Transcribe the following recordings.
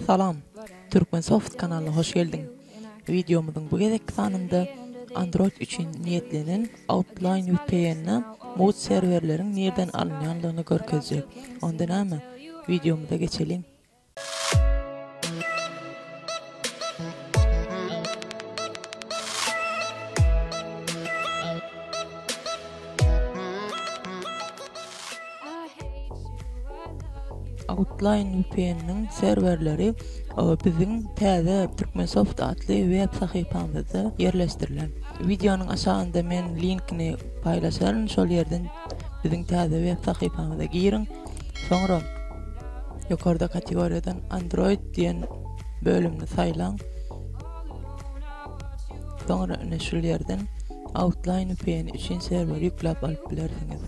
Salam, Türkmensoft kanalına hoş geldin. Videomuzun bu gezek sanında Android üçün niyetlenen Outline VPN'ne mod serverlerin nereden alınýanlygyny görkezjek. Ondan ama videomuza geçelim. Outline VPN'nin serverleri bizim täze Türkmensoft adlı web sahypamyzda yerleşdirilen. Videonun aşağında men linkini paylaşarım. Şol yerden bizim täze web sahypamyza girin. Sonra yukarıda kategoriyadan Android diyen bölümni saylan. Sonra şol yerden Outline VPN için server yüklep alıp bilersiniz.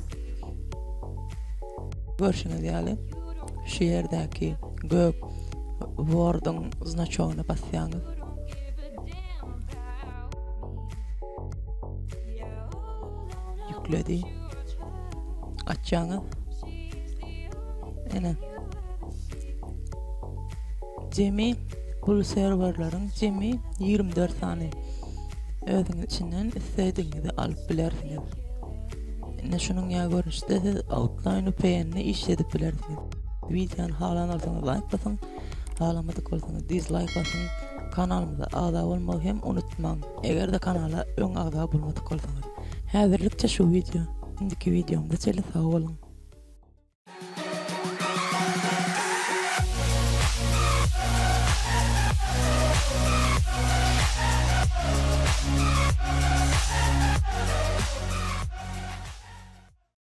Görüşürüz ýaly. Şu yerdäki gök Word'un znaçogyna basýaňyz. Yükledi. Açýaňyz. Ene. Jemi bu serverlaryň jemi 24 tane. Özüň içinden istediğinizi alıp bilersiniz. Ene şunun ýa görüşde siz Outline VPN'ni işledip bilersiniz. Videonu halan alsanız like basın, halamadık olsanız dislike basın, kanalımıza a'da olmağı hem unutmang. Eger de kanala ön a'da bulmadık olsanız. Häzirlikçe şu video, indiki videomda çeli sağ olun.